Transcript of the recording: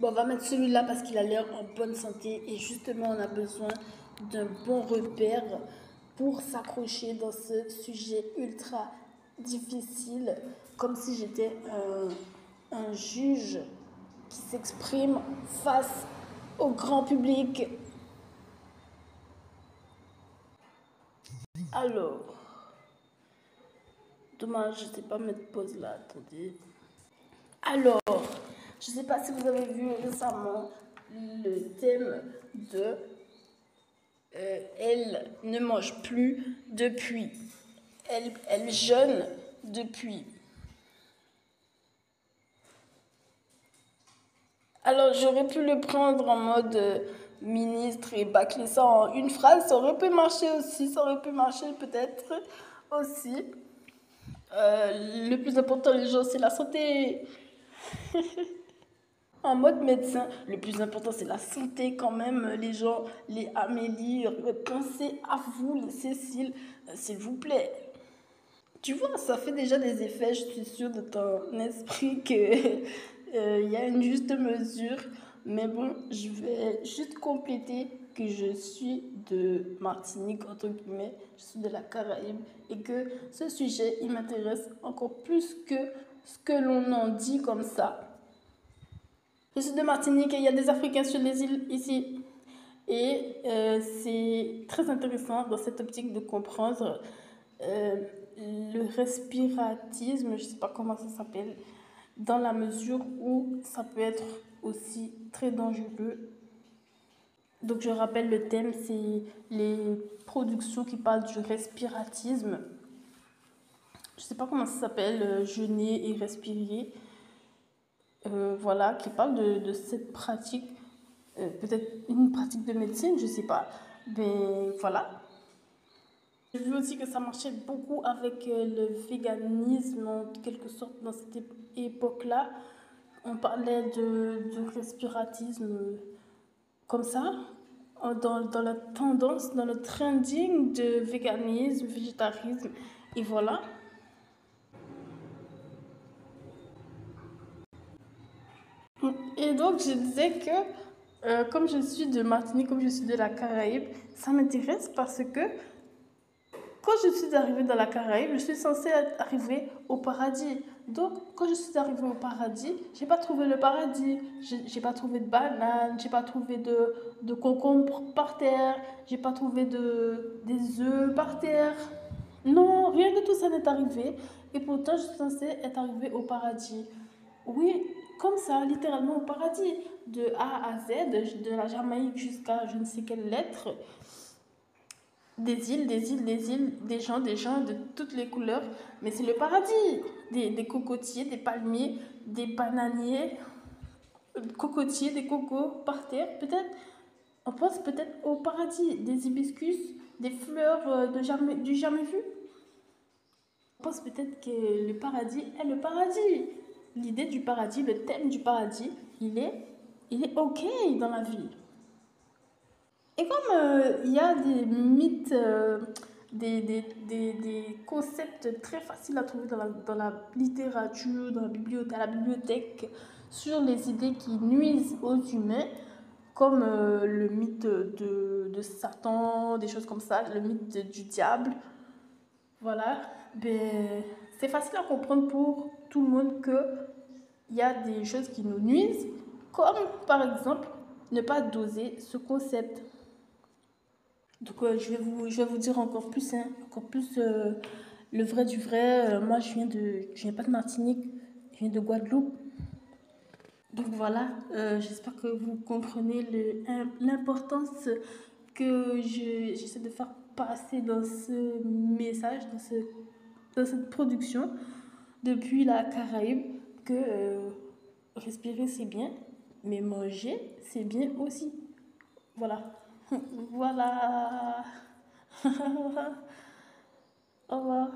Bon, on va mettre celui-là parce qu'il a l'air en bonne santé et justement, on a besoin d'un bon repère pour s'accrocher dans ce sujet ultra difficile, comme si j'étais un juge qui s'exprime face au grand public. Alors, dommage, je ne sais pas mettre pause là, attendez. Alors, je ne sais pas si vous avez vu récemment le thème de elle ne mange plus depuis. Elle jeûne depuis. Alors, j'aurais pu le prendre en mode ministre et bâcler ça en une phrase. Ça aurait pu marcher aussi. Ça aurait pu marcher peut-être aussi. Le plus important, les gens, c'est la santé. En mode médecin, le plus important, c'est la santé quand même. Les gens, les Amélie, pensez à vous, les Cécile, s'il vous plaît. Tu vois, ça fait déjà des effets, je suis sûre, de ton esprit que y a une juste mesure. Mais bon, je vais juste compléter que je suis de Martinique, entre guillemets, je suis de la Caraïbe, et que ce sujet, il m'intéresse encore plus que ce que l'on en dit comme ça. Je suis de Martinique et il y a des Africains sur les îles ici. Et c'est très intéressant dans cette optique de comprendre le respiratisme, je ne sais pas comment ça s'appelle, dans la mesure où ça peut être aussi très dangereux. Donc je rappelle le thème, c'est les productions qui parlent du respiratisme. Je ne sais pas comment ça s'appelle, jeûner et respirer. Voilà, qui parle de cette pratique, peut-être une pratique de médecine, je ne sais pas. Mais voilà. J'ai vu aussi que ça marchait beaucoup avec le véganisme, en quelque sorte, dans cette époque-là. On parlait de respiratisme comme ça, dans la tendance, dans le trending de véganisme, végétarisme, et voilà. Et donc, je disais que, comme je suis de Martinique, comme je suis de la Caraïbe, ça m'intéresse parce que quand je suis arrivée dans la Caraïbe, je suis censée arriver au paradis. Donc, quand je suis arrivée au paradis, j'ai pas trouvé le paradis. J'ai pas trouvé de bananes, j'ai pas trouvé de concombres par terre, j'ai pas trouvé des œufs par terre. Non, rien de tout ça n'est arrivé. Et pourtant, je suis censée être arrivée au paradis. Oui, comme ça, littéralement au paradis. De A à Z, de la Jamaïque jusqu'à je ne sais quelle lettre. Des îles, des îles, des îles, des gens de toutes les couleurs. Mais c'est le paradis. Des cocotiers, des palmiers, des bananiers, cocotiers, des cocos par terre. Peut-être, on pense peut-être au paradis. Des hibiscus, des fleurs du jamais vu. On pense peut-être que le paradis est le paradis. L'idée du paradis, le thème du paradis, il est OK dans la vie. Et comme il y a des mythes, des concepts très faciles à trouver dans la littérature, à la bibliothèque, sur les idées qui nuisent aux humains, comme le mythe de Satan, des choses comme ça, le mythe du diable, voilà, ben, c'est facile à comprendre pour tout le monde qu'il y a des choses qui nous nuisent, comme par exemple ne pas doser ce concept. Donc je vais vous dire encore plus, hein, encore plus le vrai du vrai. Moi je viens pas de Martinique, je viens de Guadeloupe. Donc voilà, j'espère que vous comprenez l'importance que j'essaie de faire passer dans ce message, dans cette production depuis la Caraïbe, que respirer c'est bien, mais manger c'est bien aussi. Voilà. Voilà. Au revoir.